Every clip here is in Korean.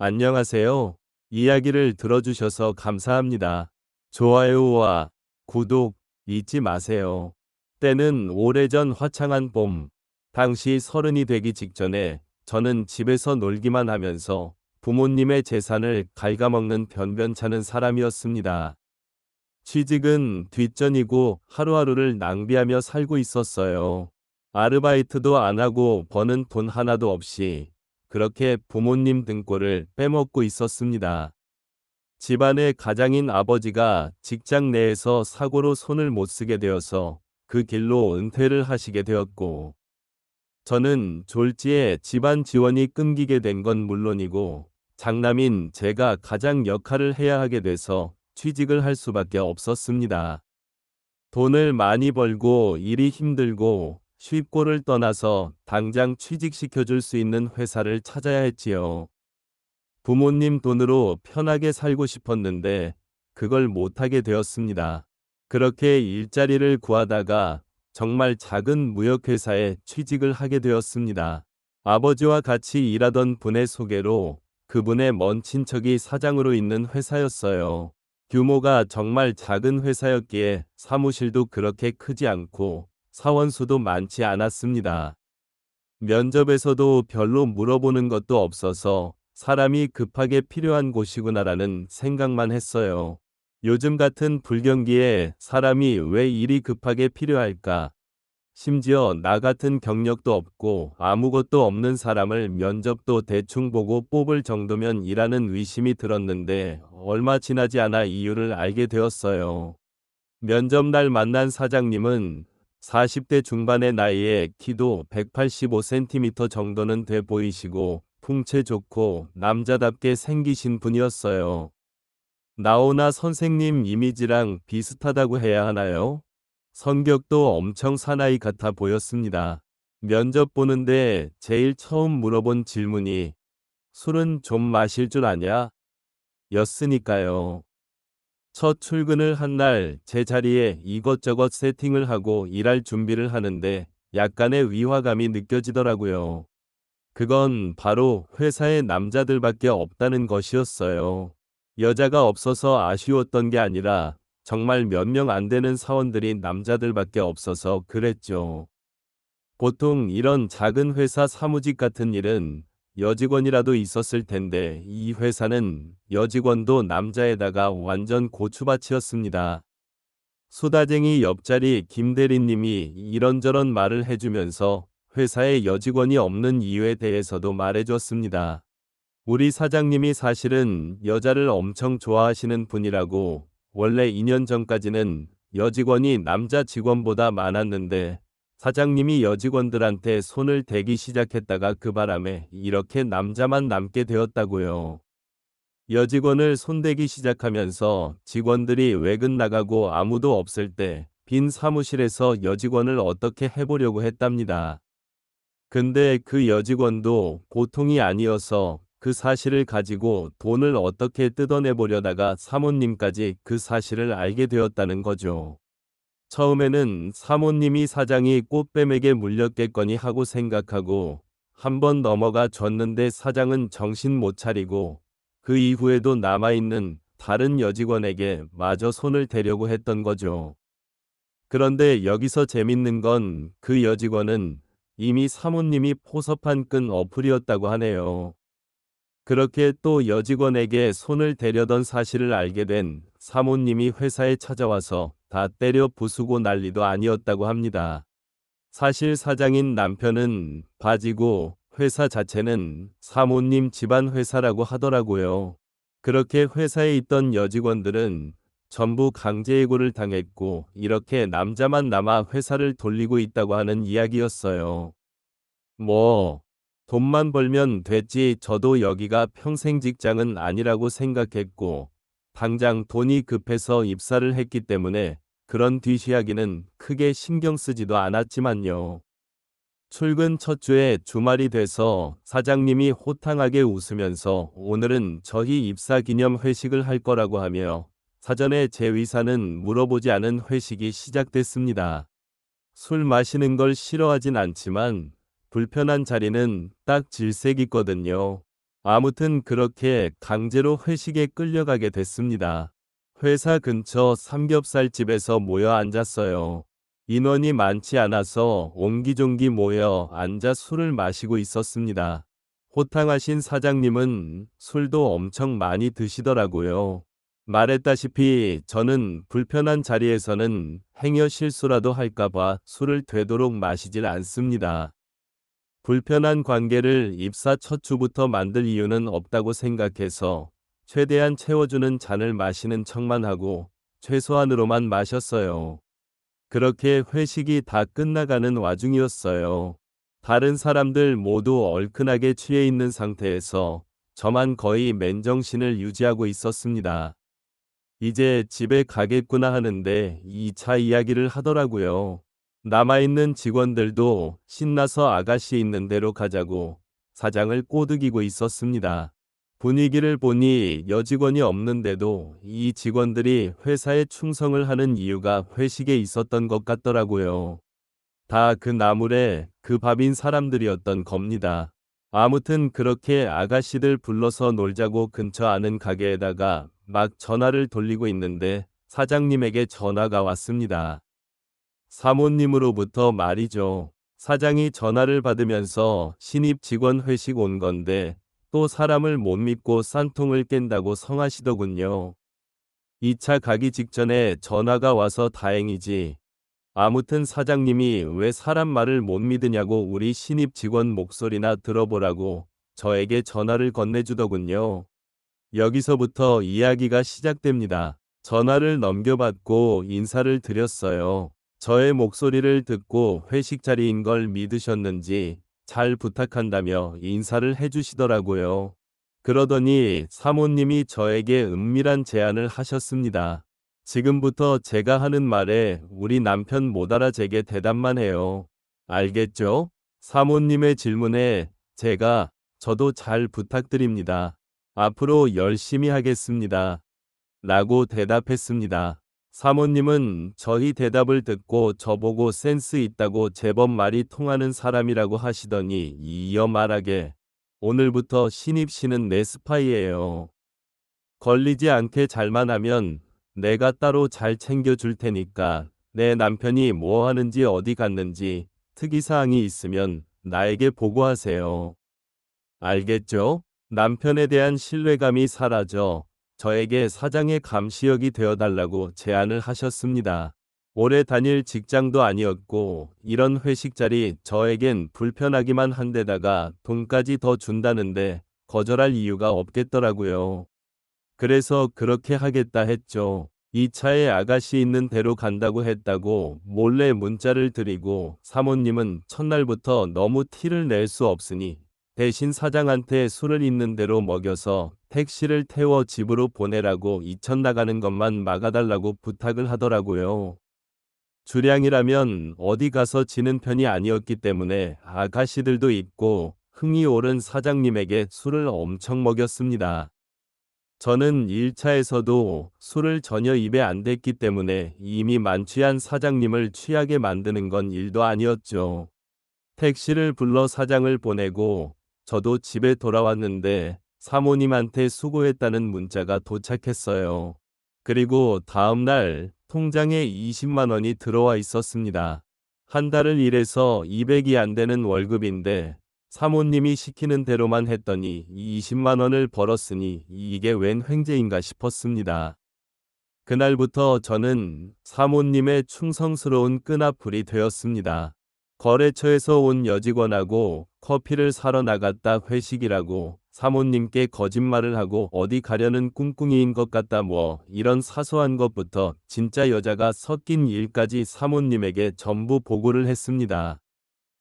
안녕하세요. 이야기를 들어주셔서 감사합니다. 좋아요와 구독 잊지 마세요. 때는 오래전 화창한 봄. 당시 30이 되기 직전에 저는 집에서 놀기만 하면서 부모님의 재산을 갉아먹는 변변찮은 사람이었습니다. 취직은 뒷전이고 하루하루를 낭비하며 살고 있었어요. 아르바이트도 안 하고 버는 돈 하나도 없이 그렇게 부모님 등골을 빼먹고 있었습니다. 집안의 가장인 아버지가 직장 내에서 사고로 손을 못 쓰게 되어서 그 길로 은퇴를 하시게 되었고, 저는 졸지에 집안 지원이 끊기게 된 건 물론이고, 장남인 제가 가장 역할을 해야 하게 돼서 취직을 할 수밖에 없었습니다. 돈을 많이 벌고 일이 힘들고 쉽고를 떠나서 당장 취직시켜줄 수 있는 회사를 찾아야 했지요. 부모님 돈으로 편하게 살고 싶었는데 그걸 못하게 되었습니다. 그렇게 일자리를 구하다가 정말 작은 무역회사에 취직을 하게 되었습니다. 아버지와 같이 일하던 분의 소개로 그분의 먼 친척이 사장으로 있는 회사였어요. 규모가 정말 작은 회사였기에 사무실도 그렇게 크지 않고 사원수도 많지 않았습니다. 면접에서도 별로 물어보는 것도 없어서 사람이 급하게 필요한 곳이구나라는 생각만 했어요. 요즘 같은 불경기에 사람이 왜 일이 급하게 필요할까? 심지어 나 같은 경력도 없고 아무것도 없는 사람을 면접도 대충 보고 뽑을 정도면 이라는 의심이 들었는데 얼마 지나지 않아 이유를 알게 되었어요. 면접날 만난 사장님은 40대 중반의 나이에 키도 185cm 정도는 돼 보이시고 풍채 좋고 남자답게 생기신 분이었어요. 나오나 선생님 이미지랑 비슷하다고 해야 하나요? 성격도 엄청 사나이 같아 보였습니다. 면접 보는데 제일 처음 물어본 질문이 술은 좀 마실 줄 아냐? 였으니까요. 첫 출근을 한 날 제 자리에 이것저것 세팅을 하고 일할 준비를 하는데 약간의 위화감이 느껴지더라고요. 그건 바로 회사에 남자들밖에 없다는 것이었어요. 여자가 없어서 아쉬웠던 게 아니라 정말 몇 명 안 되는 사원들이 남자들밖에 없어서 그랬죠. 보통 이런 작은 회사 사무직 같은 일은 여직원이라도 있었을 텐데 이 회사는 여직원도 남자에다가 완전 고추밭이었습니다. 수다쟁이 옆자리 김대리님이 이런저런 말을 해주면서 회사에 여직원이 없는 이유에 대해서도 말해줬습니다. 우리 사장님이 사실은 여자를 엄청 좋아하시는 분이라고. 원래 2년 전까지는 여직원이 남자 직원보다 많았는데 사장님이 여직원들한테 손을 대기 시작했다가 그 바람에 이렇게 남자만 남게 되었다고요. 여직원을 손대기 시작하면서 직원들이 외근 나가고 아무도 없을 때 빈 사무실에서 여직원을 어떻게 해보려고 했답니다. 근데 그 여직원도 보통이 아니어서 그 사실을 가지고 돈을 어떻게 뜯어내보려다가 사모님까지 그 사실을 알게 되었다는 거죠. 처음에는 사모님이 사장이 꽃뱀에게 물렸겠거니 하고 생각하고 한번 넘어가 줬는데 사장은 정신 못 차리고 그 이후에도 남아있는 다른 여직원에게 마저 손을 대려고 했던 거죠. 그런데 여기서 재밌는 건 그 여직원은 이미 사모님이 포섭한 끈 어플이었다고 하네요. 그렇게 또 여직원에게 손을 대려던 사실을 알게 된 사모님이 회사에 찾아와서 다 때려 부수고 난리도 아니었다고 합니다. 사실 사장인 남편은 바지고 회사 자체는 사모님 집안 회사라고 하더라고요. 그렇게 회사에 있던 여직원들은 전부 강제해고를 당했고 이렇게 남자만 남아 회사를 돌리고 있다고 하는 이야기였어요. 뭐, 돈만 벌면 됐지. 저도 여기가 평생 직장은 아니라고 생각했고, 당장 돈이 급해서 입사를 했기 때문에 그런 뒷이야기는 크게 신경 쓰지도 않았지만요. 출근 첫 주에 주말이 돼서 사장님이 호탕하게 웃으면서 오늘은 저희 입사 기념 회식을 할 거라고 하며 사전에 제 의사는 물어보지 않은 회식이 시작됐습니다. 술 마시는 걸 싫어하진 않지만 불편한 자리는 딱 질색 있거든요. 아무튼 그렇게 강제로 회식에 끌려가게 됐습니다. 회사 근처 삼겹살집에서 모여 앉았어요. 인원이 많지 않아서 옹기종기 모여 앉아 술을 마시고 있었습니다. 호탕하신 사장님은 술도 엄청 많이 드시더라고요. 말했다시피 저는 불편한 자리에서는 행여 실수라도 할까봐 술을 되도록 마시질 않습니다. 불편한 관계를 입사 첫 주부터 만들 이유는 없다고 생각해서 최대한 채워주는 잔을 마시는 척만 하고 최소한으로만 마셨어요. 그렇게 회식이 다 끝나가는 와중이었어요. 다른 사람들 모두 얼큰하게 취해 있는 상태에서 저만 거의 맨정신을 유지하고 있었습니다. 이제 집에 가겠구나 하는데 2차 이야기를 하더라고요. 남아있는 직원들도 신나서 아가씨 있는 대로 가자고 사장을 꼬드기고 있었습니다. 분위기를 보니 여직원이 없는데도 이 직원들이 회사에 충성을 하는 이유가 회식에 있었던 것 같더라고요. 다 그 나물에 그 밥인 사람들이었던 겁니다. 아무튼 그렇게 아가씨들 불러서 놀자고 근처 아는 가게에다가 막 전화를 돌리고 있는데 사장님에게 전화가 왔습니다. 사모님으로부터 말이죠. 사장이 전화를 받으면서 신입 직원 회식 온 건데 또 사람을 못 믿고 싼통을 깬다고 성하시더군요. 2차 가기 직전에 전화가 와서 다행이지. 아무튼 사장님이 왜 사람 말을 못 믿으냐고 우리 신입 직원 목소리나 들어보라고 저에게 전화를 건네주더군요. 여기서부터 이야기가 시작됩니다. 전화를 넘겨받고 인사를 드렸어요. 저의 목소리를 듣고 회식 자리인 걸 믿으셨는지 잘 부탁한다며 인사를 해주시더라고요. 그러더니 사모님이 저에게 은밀한 제안을 하셨습니다. 지금부터 제가 하는 말에 우리 남편 못 알아채게 대답만 해요. 알겠죠? 사모님의 질문에 제가 저도 잘 부탁드립니다. 앞으로 열심히 하겠습니다. 라고 대답했습니다. 사모님은 저희 대답을 듣고 저보고 센스 있다고 제법 말이 통하는 사람이라고 하시더니 이어 말하게 오늘부터 신입 씨는 내 스파이예요. 걸리지 않게 잘만 하면 내가 따로 잘 챙겨줄 테니까 내 남편이 뭐 하는지 어디 갔는지 특이사항이 있으면 나에게 보고하세요. 알겠죠? 남편에 대한 신뢰감이 사라져 저에게 사장의 감시역이 되어달라고 제안을 하셨습니다. 오래 다닐 직장도 아니었고 이런 회식 자리 저에겐 불편하기만 한데다가 돈까지 더 준다는데 거절할 이유가 없겠더라고요. 그래서 그렇게 하겠다 했죠. 2차에 아가씨 있는 대로 간다고 했다고 몰래 문자를 드리고 사모님은 첫날부터 너무 티를 낼 수 없으니 대신 사장한테 술을 있는 대로 먹여서 택시를 태워 집으로 보내라고 이천 나가는 것만 막아달라고 부탁을 하더라고요. 주량이라면 어디 가서 지는 편이 아니었기 때문에 아가씨들도 있고 흥이 오른 사장님에게 술을 엄청 먹였습니다. 저는 1차에서도 술을 전혀 입에 안 댔기 때문에 이미 만취한 사장님을 취하게 만드는 건 일도 아니었죠. 택시를 불러 사장을 보내고 저도 집에 돌아왔는데 사모님한테 수고했다는 문자가 도착했어요. 그리고 다음 날 통장에 20만 원이 들어와 있었습니다. 한 달을 일해서 200이 안 되는 월급인데 사모님이 시키는 대로만 했더니 20만 원을 벌었으니 이게 웬 횡재인가 싶었습니다. 그날부터 저는 사모님의 충성스러운 끈앞풀이 되었습니다. 거래처에서 온 여직원하고 커피를 사러 나갔다 회식이라고 사모님께 거짓말을 하고 어디 가려는 꿍꿍이인 것 같다 뭐 이런 사소한 것부터 진짜 여자가 섞인 일까지 사모님에게 전부 보고를 했습니다.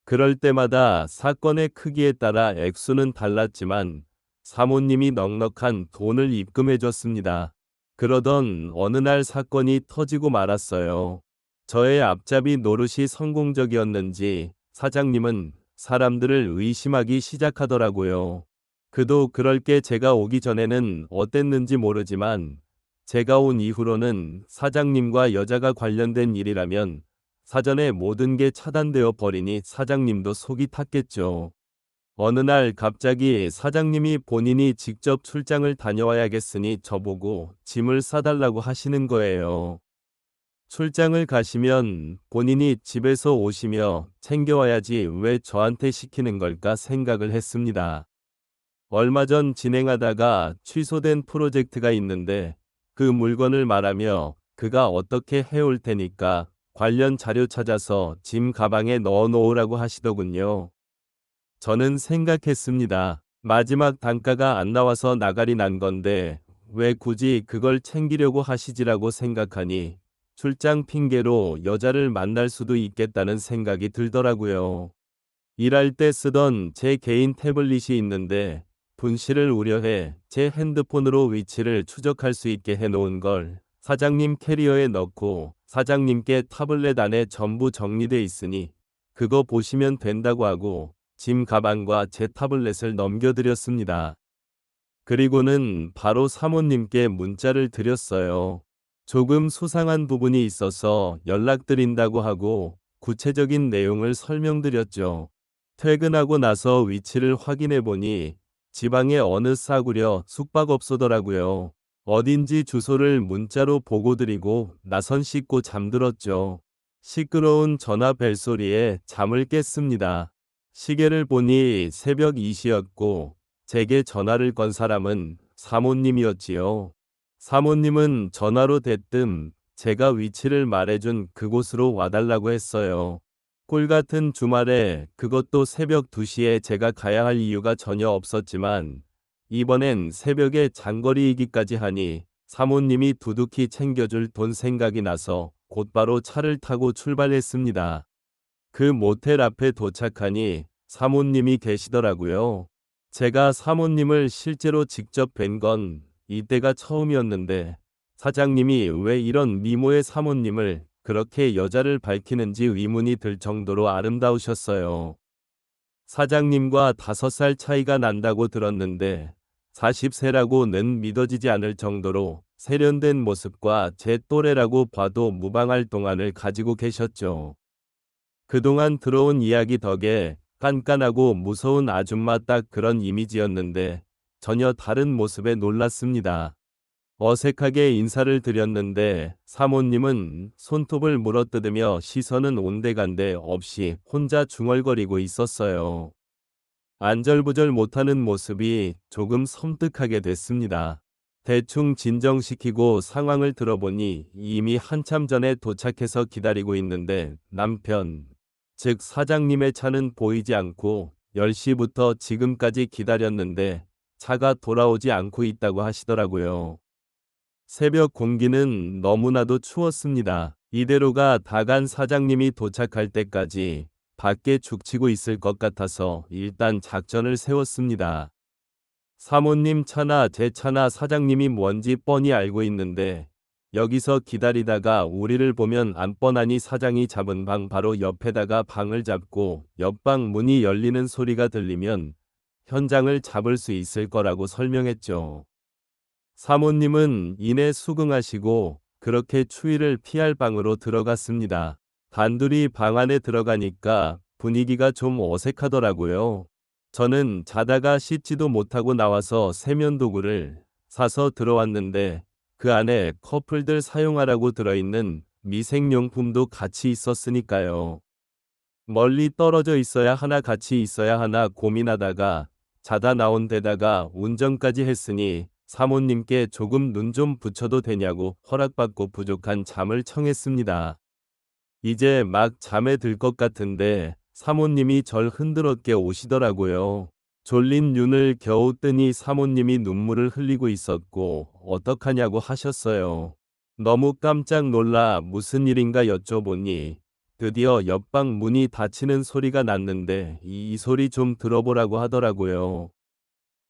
그럴 때마다 사건의 크기에 따라 액수는 달랐지만 사모님이 넉넉한 돈을 입금해 줬습니다. 그러던 어느 날 사건이 터지고 말았어요. 저의 앞잡이 노릇이 성공적이었는지 사장님은 사람들을 의심하기 시작하더라고요. 그도 그럴 게 제가 오기 전에는 어땠는지 모르지만 제가 온 이후로는 사장님과 여자가 관련된 일이라면 사전에 모든 게 차단되어 버리니 사장님도 속이 탔겠죠. 어느 날 갑자기 사장님이 본인이 직접 출장을 다녀와야겠으니 저보고 짐을 싸달라고 하시는 거예요. 출장을 가시면 본인이 집에서 오시며 챙겨와야지 왜 저한테 시키는 걸까 생각을 했습니다. 얼마 전 진행하다가 취소된 프로젝트가 있는데 그 물건을 말하며 그가 어떻게 해올 테니까 관련 자료 찾아서 짐 가방에 넣어 놓으라고 하시더군요. 저는 생각했습니다. 마지막 단가가 안 나와서 나가리 난 건데 왜 굳이 그걸 챙기려고 하시지라고 생각하니 출장 핑계로 여자를 만날 수도 있겠다는 생각이 들더라고요. 일할 때 쓰던 제 개인 태블릿이 있는데 분실을 우려해 제 핸드폰으로 위치를 추적할 수 있게 해놓은 걸 사장님 캐리어에 넣고 사장님께 타블렛 안에 전부 정리돼 있으니 그거 보시면 된다고 하고 짐 가방과 제 타블렛을 넘겨드렸습니다. 그리고는 바로 사모님께 문자를 드렸어요. 조금 수상한 부분이 있어서 연락드린다고 하고 구체적인 내용을 설명드렸죠. 퇴근하고 나서 위치를 확인해 보니 지방의 어느 싸구려 숙박업소더라고요. 어딘지 주소를 문자로 보고 드리고 나선 씻고 잠들었죠. 시끄러운 전화 벨소리에 잠을 깼습니다. 시계를 보니 새벽 2시였고 제게 전화를 건 사람은 사모님이었지요. 사모님은 전화로 대뜸 제가 위치를 말해준 그곳으로 와달라고 했어요. 꿀 같은 주말에 그것도 새벽 2시에 제가 가야 할 이유가 전혀 없었지만 이번엔 새벽에 장거리이기까지 하니 사모님이 두둑히 챙겨줄 돈 생각이 나서 곧바로 차를 타고 출발했습니다. 그 모텔 앞에 도착하니 사모님이 계시더라고요. 제가 사모님을 실제로 직접 뵌 건 이때가 처음이었는데 사장님이 왜 이런 미모의 사모님을 그렇게 여자를 밝히는지 의문이 들 정도로 아름다우셨어요. 사장님과 5살 차이가 난다고 들었는데 40세라고는 믿어지지 않을 정도로 세련된 모습과 제 또래라고 봐도 무방할 동안을 가지고 계셨죠. 그동안 들어온 이야기 덕에 깐깐하고 무서운 아줌마 딱 그런 이미지였는데 전혀 다른 모습에 놀랐습니다. 어색하게 인사를 드렸는데 사모님은 손톱을 물어뜯으며 시선은 온데간데 없이 혼자 중얼거리고 있었어요. 안절부절 못하는 모습이 조금 섬뜩하게 됐습니다. 대충 진정시키고 상황을 들어보니 이미 한참 전에 도착해서 기다리고 있는데 남편, 즉 사장님의 차는 보이지 않고 10시부터 지금까지 기다렸는데 차가 돌아오지 않고 있다고 하시더라고요. 새벽 공기는 너무나도 추웠습니다. 이대로가 다간 사장님이 도착할 때까지 밖에 죽치고 있을 것 같아서 일단 작전을 세웠습니다. 사모님 차나 제 차나 사장님이 뭔지 뻔히 알고 있는데 여기서 기다리다가 우리를 보면 안 뻔하니 사장이 잡은 방 바로 옆에다가 방을 잡고 옆방 문이 열리는 소리가 들리면 현장을 잡을 수 있을 거라고 설명했죠. 사모님은 이내 수긍하시고 그렇게 추위를 피할 방으로 들어갔습니다. 단둘이 방 안에 들어가니까 분위기가 좀 어색하더라고요. 저는 자다가 씻지도 못하고 나와서 세면도구를 사서 들어왔는데 그 안에 커플들 사용하라고 들어있는 미생용품도 같이 있었으니까요. 멀리 떨어져 있어야 하나 같이 있어야 하나 고민하다가 자다 나온 데다가 운전까지 했으니 사모님께 조금 눈 좀 붙여도 되냐고 허락받고 부족한 잠을 청했습니다. 이제 막 잠에 들 것 같은데 사모님이 절 흔들어 깨 오시더라고요. 졸린 눈을 겨우 뜨니 사모님이 눈물을 흘리고 있었고 어떡하냐고 하셨어요. 너무 깜짝 놀라 무슨 일인가 여쭤보니 드디어 옆방 문이 닫히는 소리가 났는데 이 소리 좀 들어보라고 하더라고요.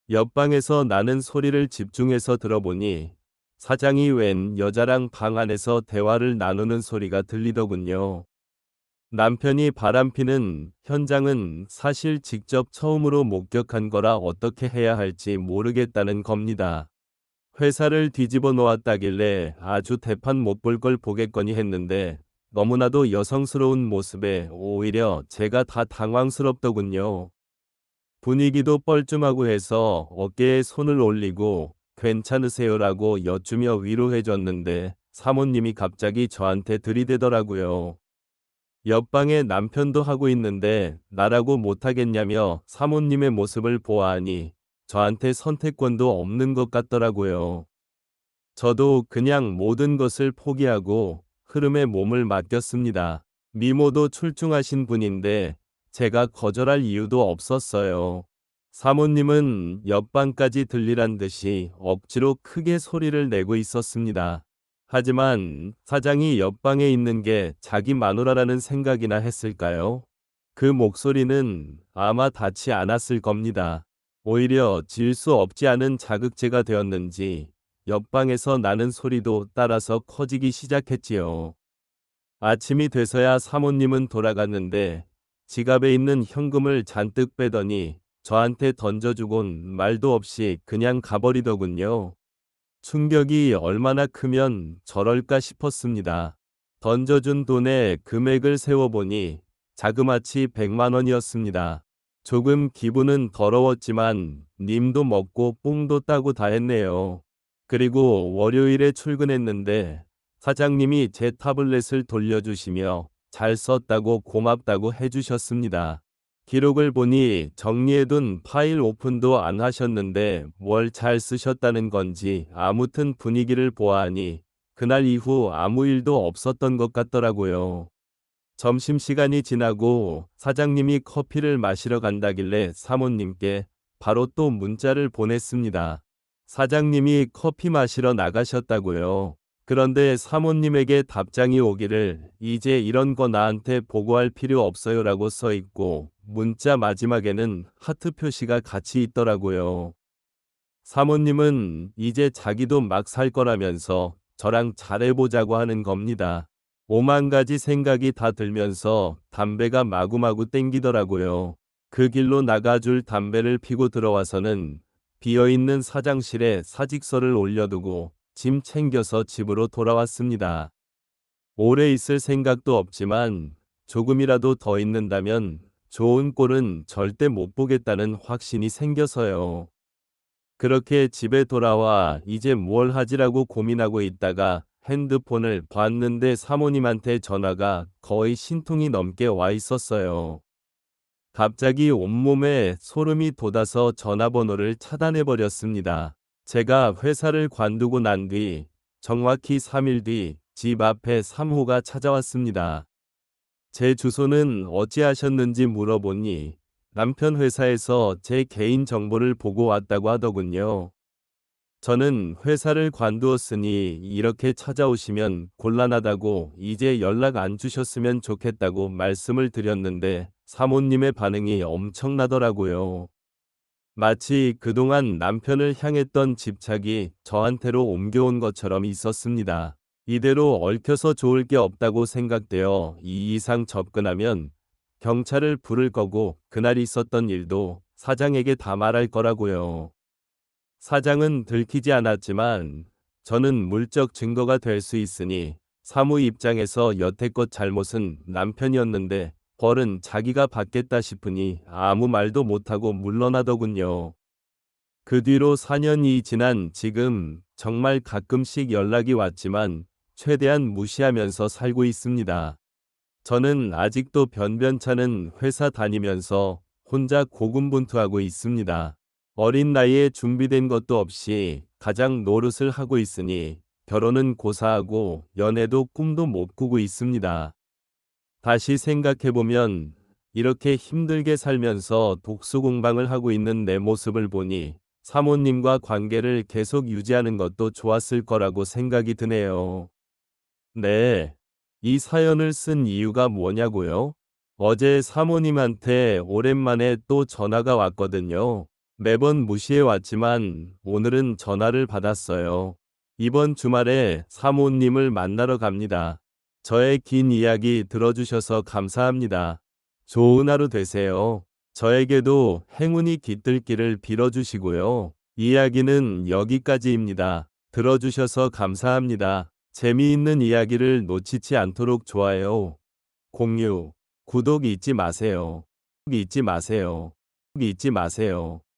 옆방에서 나는 소리를 집중해서 들어보니 사장이 웬 여자랑 방 안에서 대화를 나누는 소리가 들리더군요. 남편이 바람피는 현장은 사실 직접 처음으로 목격한 거라 어떻게 해야 할지 모르겠다는 겁니다. 회사를 뒤집어 놓았다길래 아주 대판 못 볼 걸 보겠거니 했는데 너무나도 여성스러운 모습에 오히려 제가 다 당황스럽더군요. 분위기도 뻘쭘하고 해서 어깨에 손을 올리고 괜찮으세요라고 여쭈며 위로해줬는데 사모님이 갑자기 저한테 들이대더라고요. 옆방에 남편도 하고 있는데 나라고 못하겠냐며 사모님의 모습을 보아하니 저한테 선택권도 없는 것 같더라고요. 저도 그냥 모든 것을 포기하고 흐름에 몸을 맡겼습니다. 미모도 출중하신 분인데 제가 거절할 이유도 없었어요. 사모님은 옆방까지 들리란 듯이 억지로 크게 소리를 내고 있었습니다. 하지만 사장이 옆방에 있는 게 자기 마누라라는 생각이나 했을까요? 그 목소리는 아마 닿지 않았을 겁니다. 오히려 질 수 없지 않은 자극제가 되었는지 옆방에서 나는 소리도 따라서 커지기 시작했지요. 아침이 돼서야 사모님은 돌아갔는데 지갑에 있는 현금을 잔뜩 빼더니 저한테 던져주곤 말도 없이 그냥 가버리더군요. 충격이 얼마나 크면 저럴까 싶었습니다. 던져준 돈의 금액을 세워보니 자그마치 100만 원이었습니다. 조금 기분은 더러웠지만 님도 먹고 뽕도 따고 다 했네요. 그리고 월요일에 출근했는데 사장님이 제 타블렛을 돌려주시며 잘 썼다고 고맙다고 해주셨습니다. 기록을 보니 정리해둔 파일 오픈도 안 하셨는데 뭘 잘 쓰셨다는 건지 아무튼 분위기를 보아하니 그날 이후 아무 일도 없었던 것 같더라고요. 점심시간이 지나고 사장님이 커피를 마시러 간다길래 사모님께 바로 또 문자를 보냈습니다. 사장님이 커피 마시러 나가셨다고요. 그런데 사모님에게 답장이 오기를 이제 이런 거 나한테 보고할 필요 없어요라고 써 있고 문자 마지막에는 하트 표시가 같이 있더라고요. 사모님은 이제 자기도 막 살 거라면서 저랑 잘해보자고 하는 겁니다. 오만 가지 생각이 다 들면서 담배가 마구마구 땡기더라고요. 그 길로 나가줄 담배를 피고 들어와서는 비어있는 사장실에 사직서를 올려두고 짐 챙겨서 집으로 돌아왔습니다. 오래 있을 생각도 없지만 조금이라도 더 있는다면 좋은 꼴은 절대 못 보겠다는 확신이 생겨서요. 그렇게 집에 돌아와 이제 뭘 하지라고 고민하고 있다가 핸드폰을 봤는데 사모님한테 전화가 거의 신통이 넘게 와 있었어요. 갑자기 온몸에 소름이 돋아서 전화번호를 차단해버렸습니다. 제가 회사를 관두고 난 뒤 정확히 3일 뒤 집 앞에 3호가 찾아왔습니다. 제 주소는 어찌하셨는지 물어보니 남편 회사에서 제 개인 정보를 보고 왔다고 하더군요. 저는 회사를 관두었으니 이렇게 찾아오시면 곤란하다고 이제 연락 안 주셨으면 좋겠다고 말씀을 드렸는데 사모님의 반응이 엄청나더라고요. 마치 그동안 남편을 향했던 집착이 저한테로 옮겨온 것처럼 있었습니다. 이대로 얽혀서 좋을 게 없다고 생각되어 이 이상 접근하면 경찰을 부를 거고 그날 있었던 일도 사장에게 다 말할 거라고요. 사장은 들키지 않았지만 저는 물적 증거가 될 수 있으니 사무 입장에서 여태껏 잘못은 남편이었는데 벌은 자기가 받겠다 싶으니 아무 말도 못하고 물러나더군요. 그 뒤로 4년이 지난 지금 정말 가끔씩 연락이 왔지만 최대한 무시하면서 살고 있습니다. 저는 아직도 변변찮은 회사 다니면서 혼자 고군분투하고 있습니다. 어린 나이에 준비된 것도 없이 가장 노릇을 하고 있으니 결혼은 고사하고 연애도 꿈도 못 꾸고 있습니다. 다시 생각해보면 이렇게 힘들게 살면서 독수공방을 하고 있는 내 모습을 보니 사모님과 관계를 계속 유지하는 것도 좋았을 거라고 생각이 드네요. 네. 이 사연을 쓴 이유가 뭐냐고요? 어제 사모님한테 오랜만에 또 전화가 왔거든요. 매번 무시해 왔지만 오늘은 전화를 받았어요. 이번 주말에 사모님을 만나러 갑니다. 저의 긴 이야기 들어주셔서 감사합니다. 좋은 하루 되세요. 저에게도 행운이 깃들기를 빌어주시고요. 이야기는 여기까지입니다. 들어주셔서 감사합니다. 재미있는 이야기를 놓치지 않도록 좋아요, 공유, 구독 잊지 마세요. 잊지 마세요. 잊지 마세요.